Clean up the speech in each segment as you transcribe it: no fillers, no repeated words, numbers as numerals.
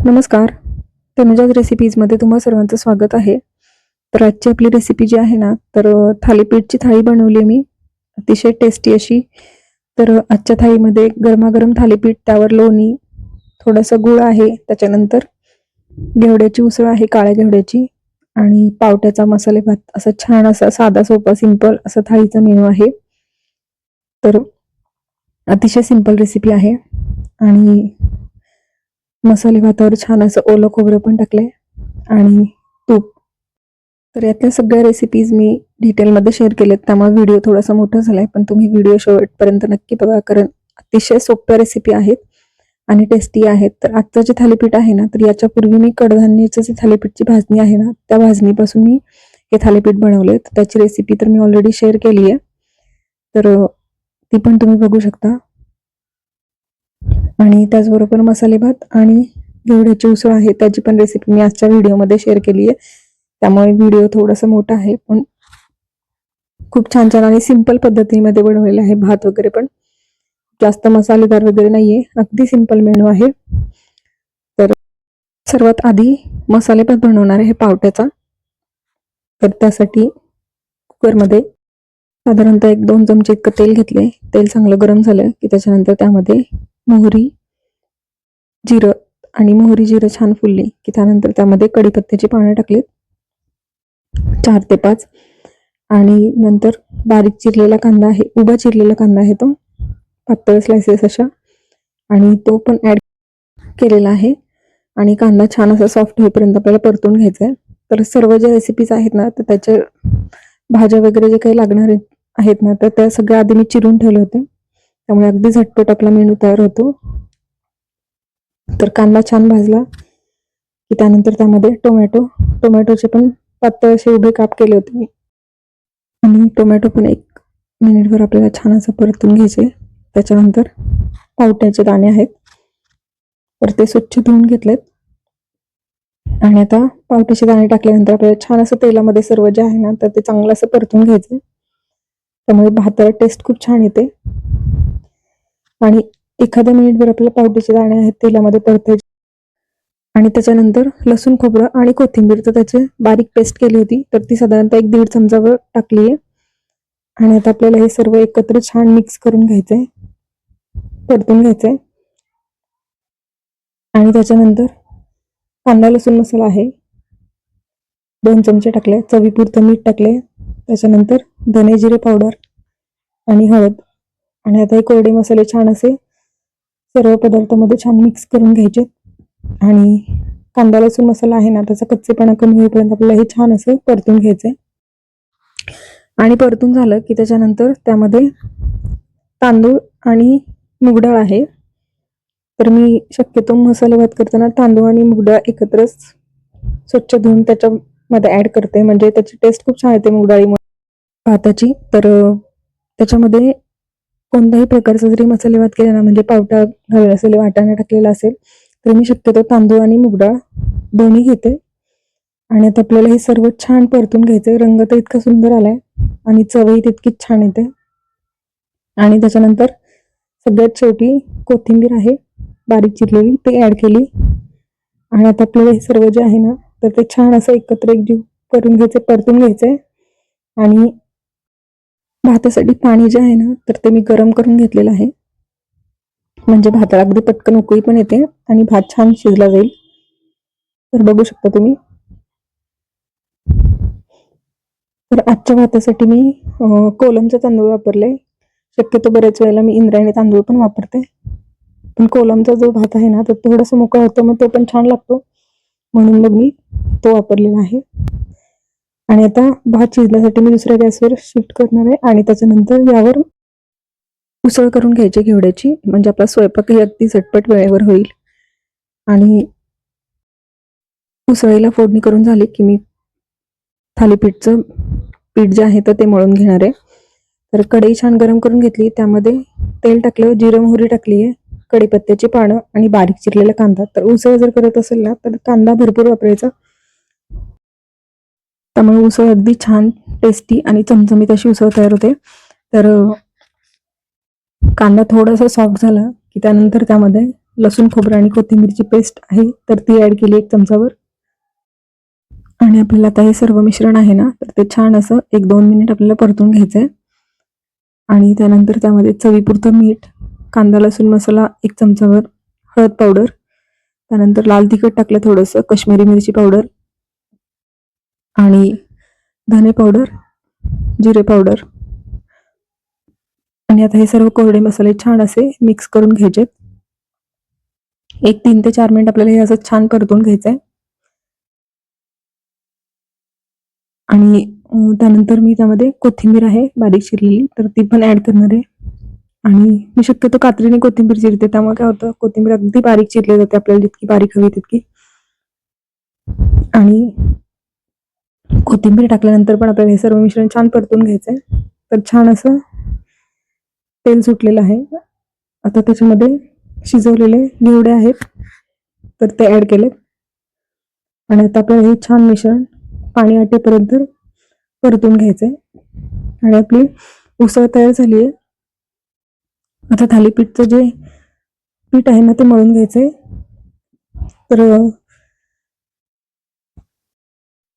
नमस्कार. तनुजाज रेसिपीजमध्ये तुम्हा सर्वांचं स्वागत आहे. तर आजची आपली रेसिपी जी आहे ना, तर थालीपीठची थाळी बनवली मी. अतिशय टेस्टी अशी. तर आजच्या थाळीमध्ये गरमागरम थालीपीठ, त्यावर लोणी, थोडासा गूळ आहे, त्याच्यानंतर घेवड्याची उसळ आहे, काळ्या घेवड्याची, आणि पावट्याचा मसाले भात, असा छान असा साधा सोपा सिंपल असा थाळीचा मेनू आहे. तर अतिशय सिंपल रेसिपी आहे. आणि मसाले भातावर छान असं ओलं खोबरं पण टाकलंय आणि तूप. तर यातल्या सगळ्या रेसिपीज मी डिटेलमध्ये शेअर केलेत, त्यामुळे व्हिडिओ थोडासा मोठा झालाय, पण तुम्ही व्हिडिओ शेवटपर्यंत नक्की बघा, कारण अतिशय सोप्या रेसिपी आहेत आणि टेस्टी आहेत. तर आजचं जे थालीपीठ आहे ना, तर याच्यापूर्वी मी कडधान्याचं जे थालीपीठची भाजणी आहे ना, त्या भाजणीपासून मी हे थालीपीठ बनवले. तर त्याची रेसिपी तर मी ऑलरेडी शेअर केली आहे, तर ती पण तुम्ही बघू शकता. आणि त्याचबरोबर मसाले भात आणि घेवड्याची उसळ आहे, त्याची पण रेसिपी मी आजच्या व्हिडिओमध्ये शेअर केली आहे. त्यामुळे व्हिडिओ थोडासा मोठा आहे, पण खूप छान छान आणि सिंपल पद्धतीमध्ये बनवलेला आहे. भात वगैरे पण जास्त मसालेदार वगैरे नाहीये, अगदी सिंपल मेनू आहे. तर सर्वात आधी मसाले भात बनवणार आहे पावट्याचा. तर त्यासाठी कुकरमध्ये साधारणतः 1-2 चमचे इतकं तेल घेतले. तेल चांगलं गरम झालं की त्याच्यानंतर त्यामध्ये मोहरी, जिरं, आणि मोहरी जिरं छान फुलली की त्यानंतर त्यामध्ये कढीपत्त्याची पानं टाकलीत 4 ते 5, आणि नंतर बारीक चिरलेला कांदा आहे, उभा चिरलेला कांदा आहे तो, पातळ स्लायसेस अशा, आणि तो पण ऍड केलेला आहे. आणि कांदा छान असा सॉफ्ट होईपर्यंत आपल्याला परतून घ्यायचा आहे. तर सर्व ज्या रेसिपीज आहेत ना, तर त्याच्या भाज्या वगैरे जे काही लागणार आहेत ना, तर त्या सगळ्या आधी मी चिरून ठेवले होते, त्यामुळे अगदी झटपट आपला मेनू तयार होतो. तर कांदा छान भाजला की त्यानंतर त्यामध्ये टोमॅटोचे पण पातळ असे उभे काप केले होते मी, आणि टोमॅटो पण 1 मिनिटभर आपल्याला छान असं परतून घ्यायचे. त्याच्यानंतर पावट्याचे दाणे आहेत, तर ते स्वच्छ धुवून घेतलेत. आणि आता पावट्याचे दाणे टाकल्यानंतर आपल्याला छान असं तेलामध्ये सर्व जे आहे ना, तर ते चांगलं असं परतून घ्यायचं, त्यामुळे भाताला टेस्ट खूप छान येते. आणि एखाद्या मिनिटभर आपल्याला पावट्याचे दाणे आहेत तेलामध्ये परतायचे. आणि त्याच्यानंतर लसूण, खोबरं आणि कोथिंबीर, तर त्याची बारीक पेस्ट केली होती, तर ती साधारणतः 1-1.5 चमचावर टाकली आहे. आणि आता आपल्याला हे सर्व एकत्र छान मिक्स करून घ्यायचंय, परतून घ्यायचंय. आणि त्याच्यानंतर कांदा लसूण मसाला आहे, 2 चमचे टाकले, चवीपुरतं मीठ टाकले, त्याच्यानंतर धने जिरे पावडर आणि हळद. आणि आता हे कोरडे मसाले छान असे सर्व पदार्थामध्ये छान मिक्स करून घ्यायचे. आणि कांदा लसूण मसाला आहे ना, त्याचा कच्चेपणा कमी होईपर्यंत आपल्याला हे छान असं परतून घ्यायचंय. आणि परतून झालं की त्याच्यानंतर त्यामध्ये तांदूळ आणि मूग डाळ आहे. तर मी शक्यतो मसाले भात करताना तांदूळ आणि मूग डाळ एकत्रच स्वच्छ धुवून त्याच्यामध्ये ऍड करते, म्हणजे त्याची टेस्ट खूप छान येते मूग डाळीमुळे भाताची. तर त्याच्यामध्ये कोणत्याही प्रकारचा जरी मसाले भात केला ना, म्हणजे पावटा घालला असेल, वाटाणा टाकलेला असेल, तर मी शक्यतो तांदूळ आणि मूग डाळ दोन्ही घेते. आणि आता आपल्याला हे सर्व छान परतून घ्यायचंय. रंग तर इतका सुंदर आलाय आणि चवही तितकीच छान येते. आणि त्याच्यानंतर सगळ्यात शेवटी कोथिंबीर आहे बारीक चिरलेली, ते ऍड केली. आणि आता आपल्याला हे सर्व जे आहे ना, तर ते छान असं एकत्र एकजीव करून घ्यायचं, परतून घ्यायचंय. आणि भातासाठी पाणी जे आहे ना, तर ते मी गरम करून घेतलेलं आहे, म्हणजे भाताला अगदी पटकन उकळी पण येते आणि भात छान शिजला जाईल. तर बघू शकता तुम्ही. तर आजच्या भातासाठी मी कोलमचे तांदूळ वापरले. शक्यतो बऱ्याच वेळेला मी इंद्रायणी तांदूळ पण वापरते, पण कोलमचा जो भात आहे ना, तो थोडासा मोकळा होतो, मग तो पण छान लागतो, म्हणून मग मी तो वापरलेला आहे. आणि आता भात शिजण्यासाठी मी दुसऱ्या गॅसवर शिफ्ट करणार आहे. आणि त्याच्यानंतर यावर उसळ करून घ्यायची घेवड्याची, म्हणजे आपला स्वयंपाकही अगदी झटपट वेळेवर होईल. आणि उसळीला फोडणी करून झाली की मी थालीपीठचं पीठ जे आहे तर ते मळून घेणार आहे. तर कढई छान गरम करून घेतली, त्यामध्ये तेल टाकलं, जिरं मोहरी टाकली आहे, कढीपत्त्याची पानं आणि बारीक चिरलेला कांदा. तर उसळ जर करत असेल ना, तर कांदा भरपूर वापरायचा, त्यामुळे उसळ अगदी छान टेस्टी आणि चमचमीत अशी उसळ तयार होते. तर कांदा थोडासा सॉफ्ट झाला की त्यानंतर त्यामध्ये लसूण खोबरं आणि कोथिंबीरची पेस्ट आहे तर ती ऍड केली 1 चमचावर. आणि आपल्याला आता हे सर्व मिश्रण आहे ना तर ते छान असं 1-2 मिनिट आपल्याला परतून घ्यायचं आहे. आणि त्यानंतर त्यामध्ये चवीपुरतं मीठ, कांदा लसूण मसाला 1 चमचावर, हळद पावडर, त्यानंतर लाल तिखट टाकलं थोडंसं, काश्मीरी मिरची पावडर आणि धने पावडर, जिरे पावडर. आणि आता हे सर्व कोरडे मसाले छान असे मिक्स करून घ्यायचे. 3 ते 4 मिनिट आपल्याला हे असं छान परतून घ्यायचं आहे. आणि त्यानंतर मी त्यामध्ये कोथिंबीर आहे बारीक चिरलेली तर ती पण ऍड करणार आहे. आणि मी शक्यतो कात्रीने कोथिंबीर चिरते, त्यामुळे काय होतं कोथिंबीर अगदी बारीक चिरली जाते, आपल्याला जितकी बारीक हवी तितकी. आणि कोथिंबीर टाकल्यानंतर पण आपल्याला हे सर्व मिश्रण छान परतून घ्यायचंय. तर छान असं तेल सुटलेलं आहे. आता त्याच्यामध्ये शिजवलेले घेवडे आहेत तर ते ऍड केलेत. आणि आता आपल्याला हे छान मिश्रण पाणी आटेपर्यंत परतून घ्यायचंय. आणि आपली उसळ तयार झाली आहे. आता थालीपीठचं जे पीठ आहे ना ते मळून घ्यायचंय. तर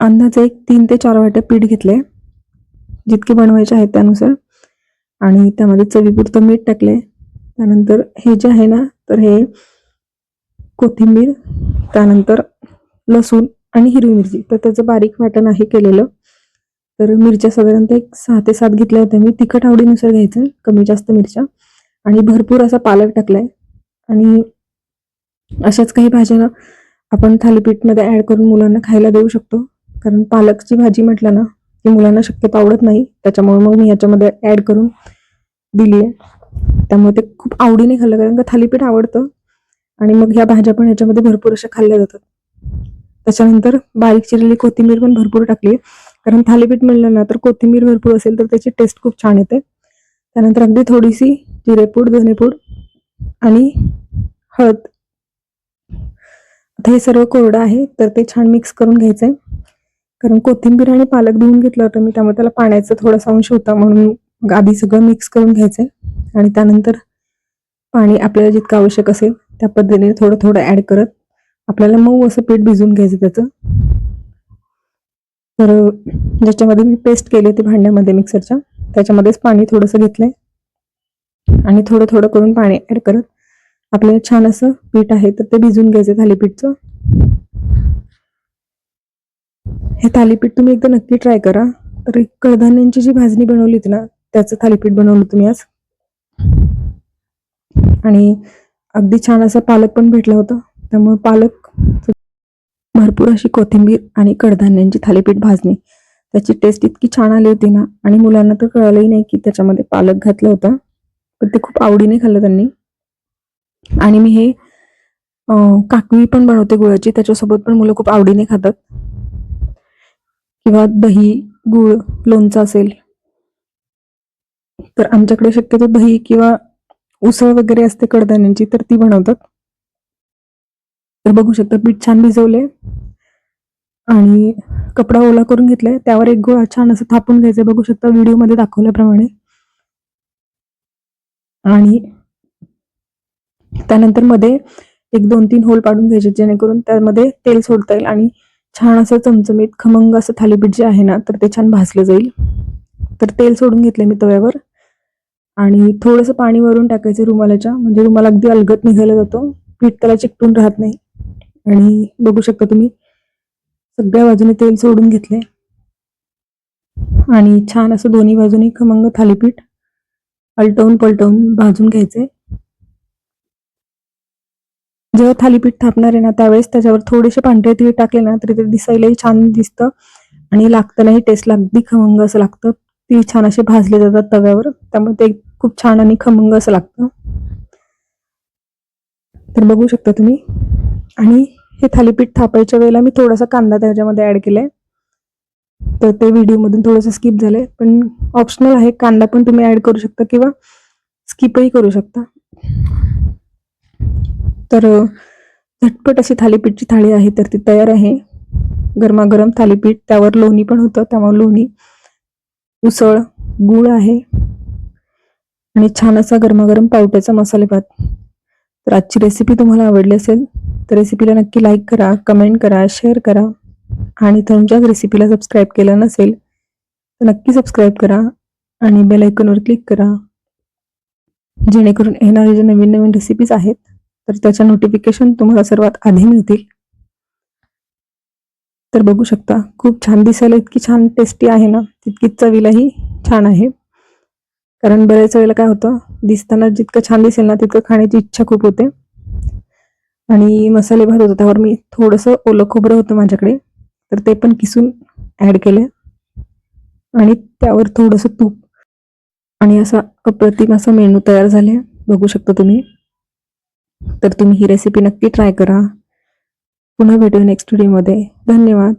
अंदाजे 3 ते 4 वाट्या पीठ घेतलंय, जितके बनवायचे आहेत त्यानुसार. आणि त्यामध्ये चवीपुरतं मीठ टाकलंय. त्यानंतर हे जे आहे ना तर हे कोथिंबीर, त्यानंतर लसूण आणि हिरवी मिरची, तर त्याचं बारीक वाटण आहे केलेलं. तर मिरच्या साधारणतः 6 ते 7 घेतल्या होत्या मी. तिखट आवडीनुसार घ्यायचं, कमी जास्त मिरच्या. आणि भरपूर असा पालक टाकलाय. आणि अशाच काही भाज्या आपण थालीपीठमध्ये ऍड करून मुलांना खायला देऊ शकतो. कारण पालकची भाजी म्हटलं ना की मुलांना शक्यतो आवडत नाही, त्याच्यामुळे मग मी याच्यामध्ये ऍड करून दिली आहे. त्यामुळे ते खूप आवडीने खाल्लं, कारण का थालीपीठ आवडतं आणि मग ह्या भाज्या पण ह्याच्यामध्ये भरपूर अशा खाल्ल्या जातात. त्याच्यानंतर बारीक चिरलेली कोथिंबीर पण भरपूर टाकली, कारण थालीपीठ मिळलं ना तर कोथिंबीर भरपूर असेल तर त्याची टेस्ट खूप छान येते. त्यानंतर अगदी थोडीशी जिरेपूड, धनेपूड आणि हळद. आता हे सर्व कोरडं आहे तर ते छान मिक्स करून घ्यायचंय. कारण कोथिंबीर आणि पालक धुवून घेतलं होतं मी, त्यामुळे त्याला पाण्याचा थोडासा अंश होता, म्हणून आधी सगळं मिक्स करून घ्यायचंय. आणि त्यानंतर पाणी आपल्याला जितकं आवश्यक असेल त्या पद्धतीने थोडं थोडं ऍड करत आपल्याला मऊ असं पीठ भिजवून घ्यायचं त्याचं. तर ज्याच्यामध्ये मी पेस्ट केली ती भांड्यामध्ये मिक्सरच्या, त्याच्यामध्येच पाणी थोडंसं घेतलंय आणि थोडं थोडं करून पाणी ऍड करत आपल्याला छान असं पीठ आहे तर ते भिजून घ्यायचं थालीपीठचं. हे थालीपीठ तुम्ही एकदा नक्की ट्राय करा. तर कडधान्यांची जी भाजणी बनवली होती ना त्याचं थालीपीठ बनवलं तुम्ही आज. आणि अगदी छान असं पालक पण भेटलं होतं, त्यामुळे पालक, भरपूर अशी कोथिंबीर आणि कडधान्यांची थालीपीठ भाजणी, त्याची टेस्ट इतकी छान आली होती ना. आणि मुलांना तर कळलंही नाही की त्याच्यामध्ये पालक घातलं होतं, पण ते खूप आवडीने खाल्लं त्यांनी. आणि मी हे काकवी पण बनवते गुळाची, त्याच्यासोबत पण मुलं खूप आवडीने खातात. किंवा दही, गुळ, लोणचं असेल तर आमच्याकडे शक्यतो दही किंवा उसळ वगैरे असते कडधान्यांची तर ती बनवतात. तर बघू शकता पीठ छान भिजवले आणि कपडा ओला करून घेतलाय, त्यावर एक गोळा छान असं थापून घ्यायचं, बघू शकता व्हिडिओमध्ये दाखवल्याप्रमाणे. आणि त्यानंतर मध्ये 1-2-3 होल पाडून घ्यायचे, जेणेकरून त्यामध्ये तेल सोडता येईल आणि छान असं चमचमीत खमंग असं थालीपीठ जे आहे ना तर ते छान भाजलं जाईल. तर तेल सोडून घेतलंय मी तव्यावर आणि थोडंसं पाणी वरून टाकायचं रुमालाच्या, म्हणजे रुमाल अगदी अलगद निघायला जातो, पीठ त्याला चिकटून राहत नाही. आणि बघू शकता तुम्ही सगळ्या बाजूने तेल सोडून घेतले आणि छान असं दोन्ही बाजूने खमंग थालीपीठ अलटवून पलटवून भाजून घ्यायचे. जेव्हा थालीपीठ थापणार आहे ना त्यावेळेस त्याच्यावर थोडेसे पांढरे तीळ टाकले ना तरी ते दिसायलाही छान दिसतं आणि लागतानाही टेस्टला अगदी खमंग असं लागतं. तीळ छान असे भाजले जातात तव्यावर, त्यामुळे ते खूप छान आणि खमंग असं लागतं. तर बघू शकता तुम्ही. आणि हे थालीपीठ थापायच्या वेळेला मी थोडासा कांदा त्याच्यामध्ये ऍड केलाय, तर ते व्हिडिओमधून थोडंसं स्किप झालंय, पण ऑप्शनल आहे, कांदा पण तुम्ही ऍड करू शकता किंवा स्किपही करू शकता. तर झटपट अशी थालीपीठची थाळी आहे तर ती तयार आहे. गरमागरम थालीपीठ, त्यावर लोणी पण होतं, त्यामुळे लोणी, उसळ, गुळ आहे आणि छान असा गरमागरम पावट्याचा मसाले भात. तर आजची रेसिपी तुम्हाला आवडली असेल तर रेसिपीला नक्की लाईक करा, कमेंट करा, शेअर करा आणि तुमच्याच रेसिपीला सबस्क्राईब केलं नसेल तर नक्की सबस्क्राईब करा आणि बेल आयकॉनवर क्लिक करा, जेणेकरून येणारे जे नवीन नवीन रेसिपीज आहेत तर त्याच्या नोटिफिकेशन तुम्हाला सर्वात आधी मिळतील. तर बघू शकता खूप छान दिसायला इतकी छान टेस्टी आहे ना, तितकीच चवीलाही छान आहे. कारण बऱ्याच वेळेला काय होतं, दिसताना जितकं छान दिसेल ना तितकं खाण्याची इच्छा खूप होते. आणि मसाले भात होता त्यावर मी थोडंसं ओलं खोबरं होतं माझ्याकडे तर ते पण किसून ॲड केले आणि त्यावर थोडंसं तूप आणि असा अप्रतिम असा मेनू तयार झाले बघू शकता तुम्ही. तर तुम्ही ही रेसिपी नक्की ट्राय करा. पुन्हा भेटू नेक्स्ट व्हिडिओमध्ये. धन्यवाद.